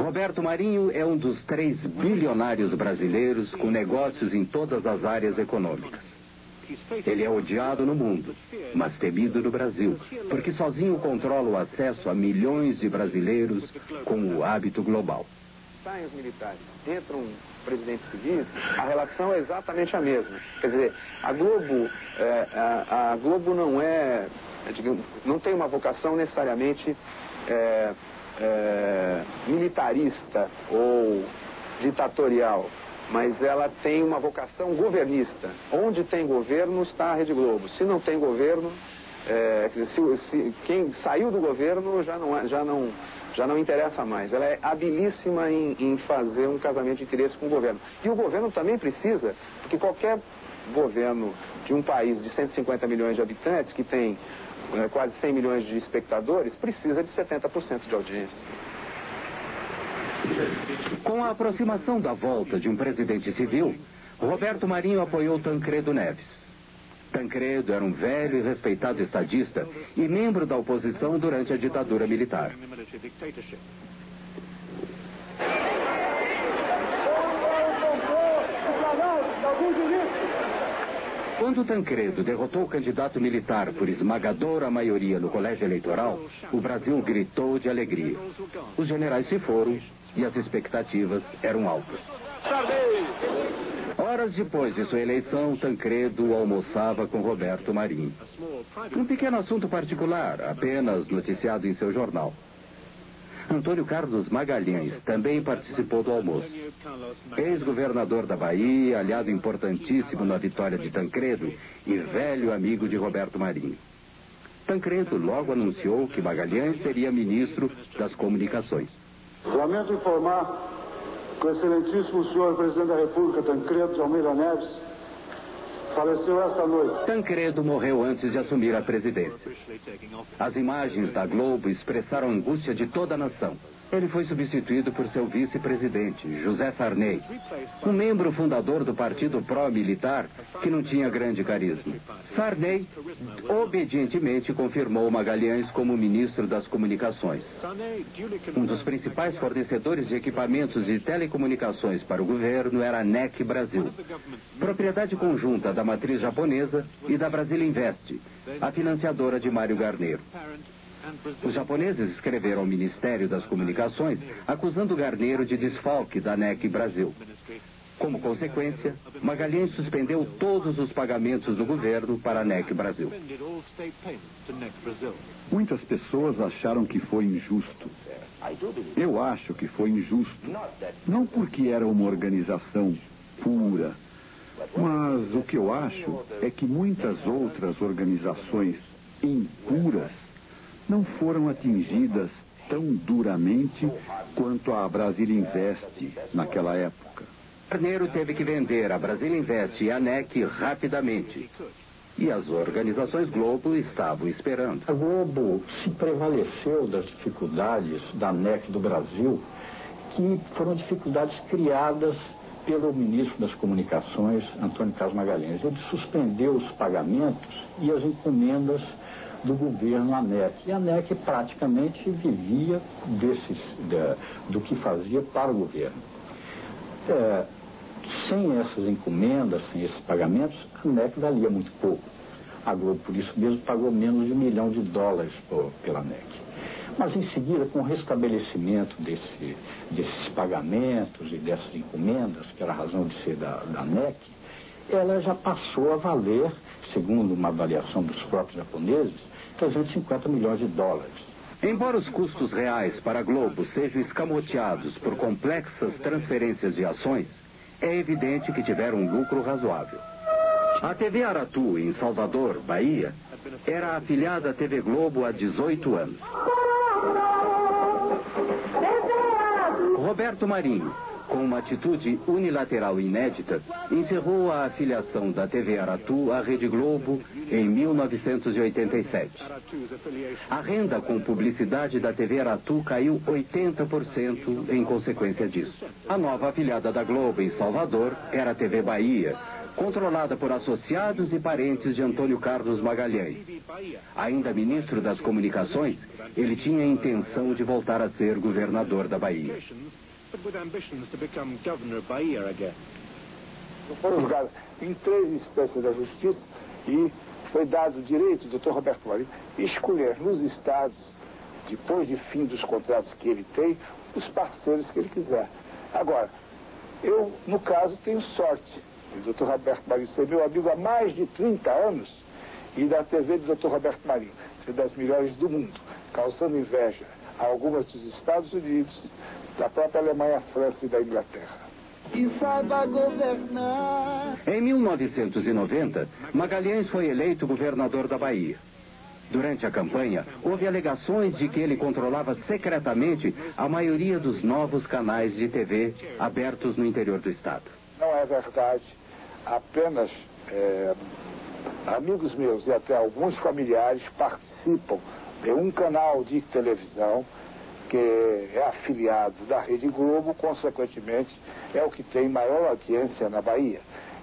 Roberto Marinho é um dos 3 bilionários brasileiros com negócios em todas as áreas econômicas. Ele é odiado no mundo, mas temido no Brasil, porque sozinho controla o acesso a milhões de brasileiros com o hábito global. Saem os militares, entram presidentes civis, a relação é exatamente a mesma. Quer dizer, a Globo não não tem uma vocação necessariamente militarista ou ditatorial, mas ela tem uma vocação governista. Onde tem governo está a Rede Globo. Se não tem governo, quem saiu do governo já não interessa mais. Ela é habilíssima em fazer um casamento de interesse com o governo. E o governo também precisa, porque qualquer governo de um país de 150 milhões de habitantes, que tem quase 100 milhões de espectadores, precisa de 70% de audiência. Com a aproximação da volta de um presidente civil, Roberto Marinho apoiou Tancredo Neves. Tancredo era um velho e respeitado estadista e membro da oposição durante a ditadura militar. Quando Tancredo derrotou o candidato militar por esmagadora maioria no colégio eleitoral, o Brasil gritou de alegria. Os generais se foram e as expectativas eram altas. Horas depois de sua eleição, Tancredo almoçava com Roberto Marinho. Um pequeno assunto particular, apenas noticiado em seu jornal. Antônio Carlos Magalhães também participou do almoço. Ex-governador da Bahia, aliado importantíssimo na vitória de Tancredo e velho amigo de Roberto Marinho. Tancredo logo anunciou que Magalhães seria ministro das Comunicações. Lamento informar que o excelentíssimo senhor presidente da República, Tancredo de Almeida Neves, faleceu esta noite. Tancredo morreu antes de assumir a presidência. As imagens da Globo expressaram a angústia de toda a nação. Ele foi substituído por seu vice-presidente, José Sarney, um membro fundador do partido pró-militar que não tinha grande carisma. Sarney obedientemente confirmou Magalhães como ministro das Comunicações. Um dos principais fornecedores de equipamentos de telecomunicações para o governo era a NEC Brasil, propriedade conjunta da matriz japonesa e da Brasília Invest, a financiadora de Mário Garneiro. Os japoneses escreveram ao Ministério das Comunicações acusando Garneiro de desfalque da NEC Brasil. Como consequência, Magalhães suspendeu todos os pagamentos do governo para a NEC Brasil. Muitas pessoas acharam que foi injusto. Eu acho que foi injusto. Não porque era uma organização pura, mas o que eu acho é que muitas outras organizações impuras não foram atingidas tão duramente quanto a Brasília Invest naquela época. Garneiro teve que vender a Brasília Invest e a NEC rapidamente. E as organizações Globo estavam esperando. A Globo se prevaleceu das dificuldades da NEC do Brasil, que foram dificuldades criadas pelo ministro das Comunicações, Antônio Carlos Magalhães. Ele suspendeu os pagamentos e as encomendas do governo à NEC. E a NEC praticamente vivia do que fazia para o governo. Sem essas encomendas, sem esses pagamentos, a NEC valia muito pouco. A Globo, por isso mesmo, pagou menos de $1 milhão pela NEC. Mas, em seguida, com o restabelecimento desses pagamentos e dessas encomendas, que era a razão de ser da NEC, ela já passou a valer, segundo uma avaliação dos próprios japoneses, $350 milhões. Embora os custos reais para a Globo sejam escamoteados por complexas transferências de ações, é evidente que tiveram um lucro razoável. A TV Aratu, em Salvador, Bahia, era afiliada à TV Globo há 18 anos. Roberto Marinho, com uma atitude unilateral inédita, encerrou a afiliação da TV Aratu à Rede Globo em 1987. A renda com publicidade da TV Aratu caiu 80% em consequência disso. A nova afiliada da Globo em Salvador era a TV Bahia, controlada por associados e parentes de Antônio Carlos Magalhães. Ainda ministro das Comunicações, ele tinha a intenção de voltar a ser governador da Bahia. Foram julgados em 3 instâncias da justiça e foi dado o direito ao Dr. Roberto Marinho escolher nos estados, depois de fim dos contratos que ele tem, os parceiros que ele quiser. Agora, eu, no caso, tenho sorte do Dr. Roberto Marinho ser meu amigo há mais de 30 anos e da TV do Dr. Roberto Marinho ser das melhores do mundo, causando inveja a algumas dos Estados Unidos, da própria Alemanha, França e da Inglaterra. E saiba governar. Em 1990, Magalhães foi eleito governador da Bahia. Durante a campanha, houve alegações de que ele controlava secretamente a maioria dos novos canais de TV abertos no interior do estado. Não é verdade. Apenas amigos meus e até alguns familiares participam de um canal de televisão que é afiliado da Rede Globo, consequentemente é o que tem maior audiência na Bahia.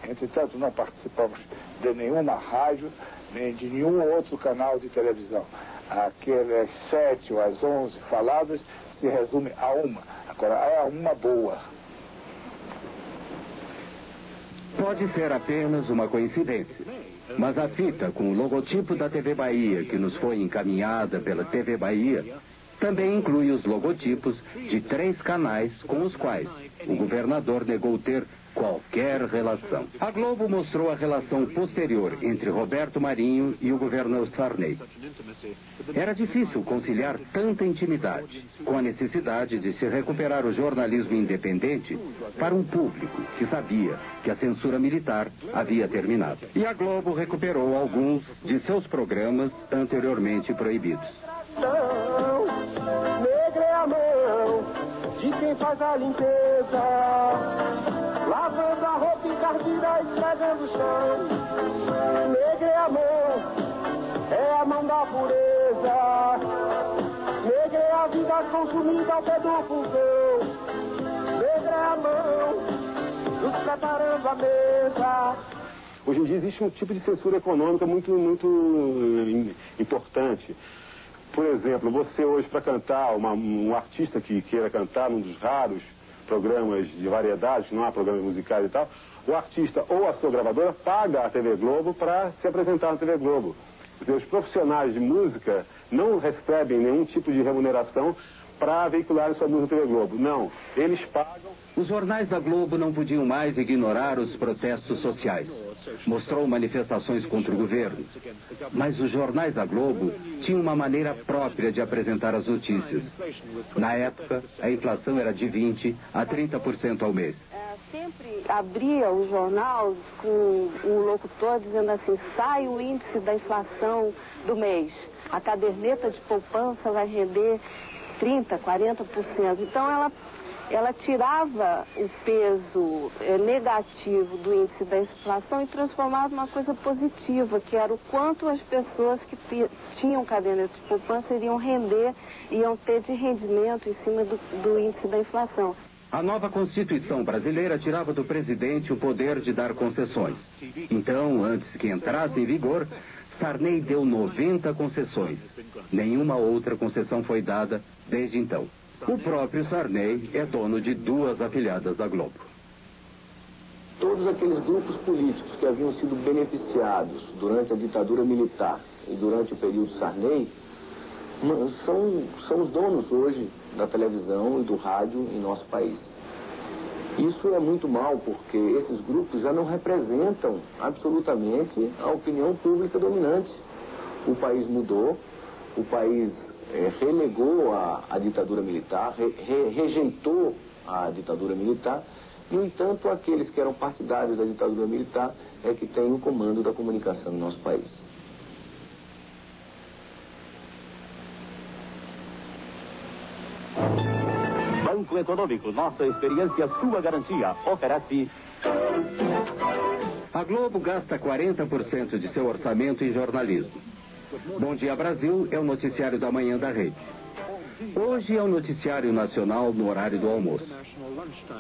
Entretanto, não participamos de nenhuma rádio, nem de nenhum outro canal de televisão. Aquelas 7 ou as 11 faladas se resume a uma. Agora, é uma boa. Pode ser apenas uma coincidência, mas a fita com o logotipo da TV Bahia, que nos foi encaminhada pela TV Bahia, também inclui os logotipos de 3 canais com os quais o governador negou ter qualquer relação. A Globo mostrou a relação posterior entre Roberto Marinho e o governador Sarney. Era difícil conciliar tanta intimidade com a necessidade de se recuperar o jornalismo independente para um público que sabia que a censura militar havia terminado. E a Globo recuperou alguns de seus programas anteriormente proibidos. Negra é a mão de quem faz a limpeza, lavando a roupa encardida, esfregando o chão. Negra é a mão da pureza. Negra é a vida consumida ao pé do fogão. Negra é a mão dos preparando a mesa. Hoje em dia existe um tipo de censura econômica muito importante. Por exemplo, você hoje para cantar, um artista que queira cantar num dos raros programas de variedades, não há programas musicais e tal, o artista ou a sua gravadora paga a TV Globo para se apresentar na TV Globo. Quer dizer, os profissionais de música não recebem nenhum tipo de remuneração para veicular sua música na TV Globo. Não, eles pagam. Os jornais da Globo não podiam mais ignorar os protestos sociais. Mostrou manifestações contra o governo. Mas os jornais da Globo tinham uma maneira própria de apresentar as notícias. Na época, a inflação era de 20% a 30% ao mês. Sempre abria o jornal com um locutor dizendo assim: sai o índice da inflação do mês. A caderneta de poupança vai render 30%, 40%. Então ela tirava o peso negativo do índice da inflação e transformava numa coisa positiva, que era o quanto as pessoas que tinham caderneta de poupança iriam ter de rendimento em cima do índice da inflação. A nova Constituição brasileira tirava do presidente o poder de dar concessões. Então, antes que entrasse em vigor, Sarney deu 90 concessões. Nenhuma outra concessão foi dada desde então. O próprio Sarney é dono de 2 afiliadas da Globo. Todos aqueles grupos políticos que haviam sido beneficiados durante a ditadura militar e durante o período Sarney são os donos hoje da televisão e do rádio em nosso país. Isso é muito mal, porque esses grupos já não representam absolutamente a opinião pública dominante. O país mudou, o país relegou a ditadura militar, rejeitou a ditadura militar. No entanto, aqueles que eram partidários da ditadura militar é que têm o comando da comunicação no nosso país. Banco Econômico, nossa experiência, sua garantia, oferece... A Globo gasta 40% de seu orçamento em jornalismo. Bom Dia Brasil é o noticiário da manhã da rede. Hoje é o noticiário nacional no horário do almoço.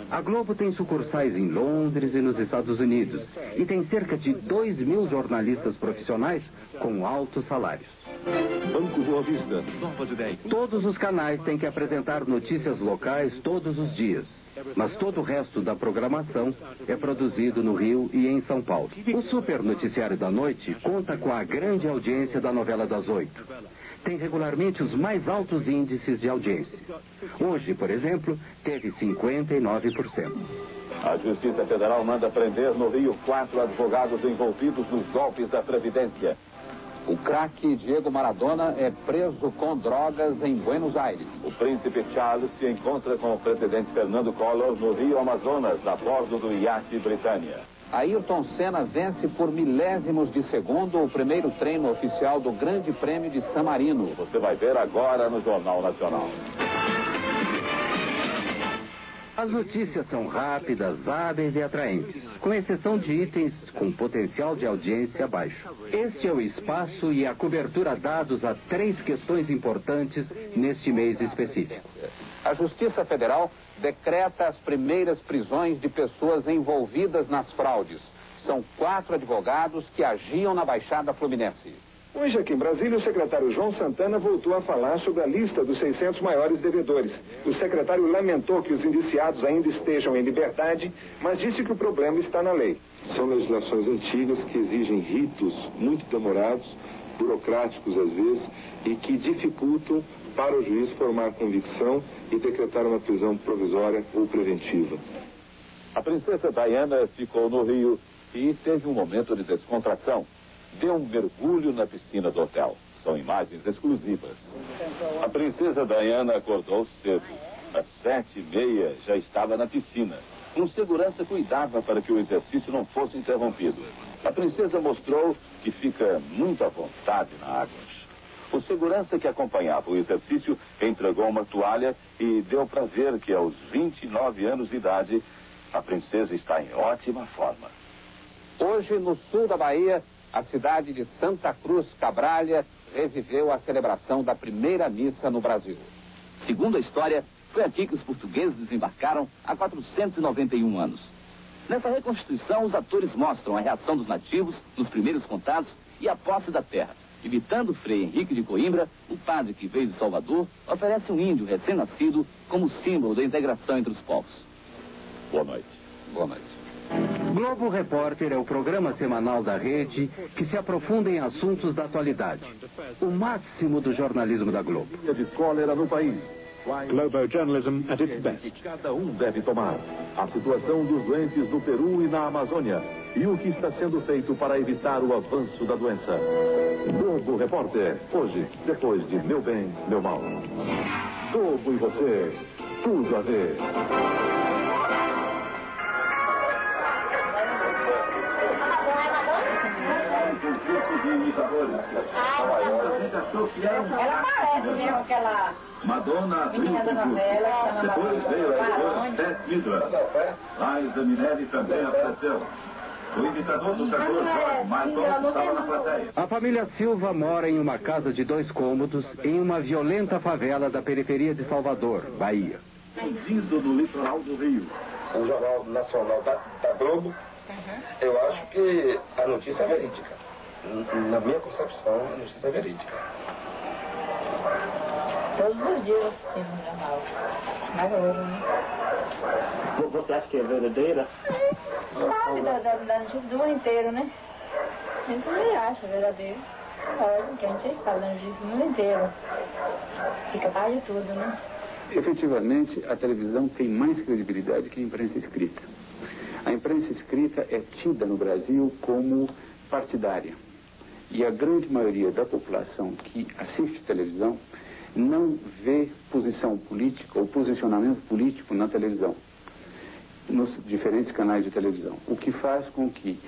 A Globo tem sucursais em Londres e nos Estados Unidos e tem cerca de 2.000 jornalistas profissionais com altos salários. Banco Boa Vista, novas ideias. Todos os canais têm que apresentar notícias locais todos os dias. Mas todo o resto da programação é produzido no Rio e em São Paulo. O Super Noticiário da Noite conta com a grande audiência da novela das 8. Tem regularmente os mais altos índices de audiência. Hoje, por exemplo, teve 59%. A Justiça Federal manda prender no Rio 4 advogados envolvidos nos golpes da Previdência. O craque Diego Maradona é preso com drogas em Buenos Aires. O príncipe Charles se encontra com o presidente Fernando Collor no Rio Amazonas, a bordo do iate Britânia. Ayrton Senna vence por milésimos de segundo o primeiro treino oficial do Grande Prêmio de San Marino. Você vai ver agora no Jornal Nacional. As notícias são rápidas, hábeis e atraentes, com exceção de itens com potencial de audiência baixo. Este é o espaço e a cobertura dados a 3 questões importantes neste mês específico. A Justiça Federal decreta as primeiras prisões de pessoas envolvidas nas fraudes. São 4 advogados que agiam na Baixada Fluminense. Hoje aqui em Brasília, o secretário João Santana voltou a falar sobre a lista dos 600 maiores devedores. O secretário lamentou que os indiciados ainda estejam em liberdade, mas disse que o problema está na lei. São legislações antigas que exigem ritos muito demorados, burocráticos às vezes, e que dificultam para o juiz formar convicção e decretar uma prisão provisória ou preventiva. A princesa Diana ficou no Rio e teve um momento de descontração. Deu um mergulho na piscina do hotel. São imagens exclusivas. A princesa Diana acordou cedo. Às 7h30 já estava na piscina. Um segurança cuidava para que o exercício não fosse interrompido. A princesa mostrou que fica muito à vontade na água. O segurança que acompanhava o exercício entregou uma toalha e deu para ver que aos 29 anos de idade, a princesa está em ótima forma. Hoje, no sul da Bahia, a cidade de Santa Cruz Cabralha reviveu a celebração da primeira missa no Brasil. Segundo a história, foi aqui que os portugueses desembarcaram há 491 anos. Nessa reconstituição, os atores mostram a reação dos nativos nos primeiros contatos e a posse da terra. Imitando Frei Henrique de Coimbra, o padre que veio de Salvador oferece um índio recém-nascido como símbolo da integração entre os povos. Boa noite. Boa noite. Globo Repórter é o programa semanal da rede que se aprofunda em assuntos da atualidade. O máximo do jornalismo da Globo. De cólera no país. Globo Journalism at its best. Cada um deve tomar. A situação dos doentes no Peru e na Amazônia. E o que está sendo feito para evitar o avanço da doença. Globo Repórter. Hoje, depois de Meu Bem, Meu Mal. Globo e você. Tudo a ver. Ela parece mesmo aquela Madonna, menina da novela. Depois veio a editora Beth Midler. Liza Minelli também apareceu. O imitador do cantor Jorge Marcos estava na plateia. A família Silva mora em uma casa de 2 cômodos em uma violenta favela da periferia de Salvador, Bahia. Fugido no litoral do Rio. O Jornal Nacional da Globo, eu acho que a notícia é verídica. Na minha concepção, a notícia é verídica. Todos os dias assistimos o jornal. Na Globo, né? Você acha que é verdadeira? Sabe da notícia do mundo inteiro, né? A gente também acha verdadeiro. Lógico que a gente está dando notícia do mundo inteiro. Fica par de tudo, né? Efetivamente, a televisão tem mais credibilidade que a imprensa escrita. A imprensa escrita é tida no Brasil como partidária. E a grande maioria da população que assiste televisão não vê posição política ou posicionamento político na televisão, nos diferentes canais de televisão. O que faz com que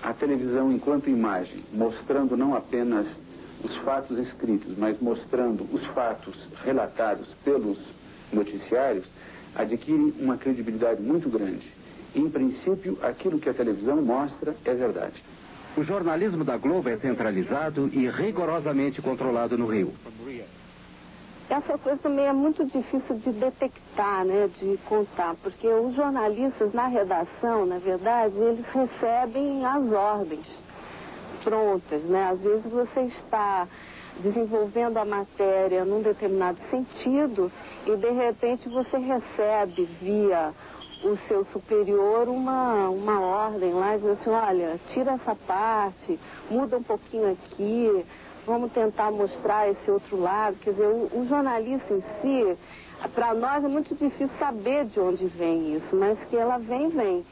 a televisão, enquanto imagem, mostrando não apenas os fatos escritos, mas mostrando os fatos relatados pelos noticiários, adquire uma credibilidade muito grande. Em princípio, aquilo que a televisão mostra é verdade. O jornalismo da Globo é centralizado e rigorosamente controlado no Rio. Essa coisa também é muito difícil de detectar, né, de contar, porque os jornalistas na redação, na verdade, eles recebem as ordens prontas, né? Às vezes você está desenvolvendo a matéria num determinado sentido e de repente você recebe via o seu superior uma ordem lá e diz assim, olha, tira essa parte, muda um pouquinho aqui, vamos tentar mostrar esse outro lado. Quer dizer, o jornalista em si, para nós é muito difícil saber de onde vem isso, mas que ela vem.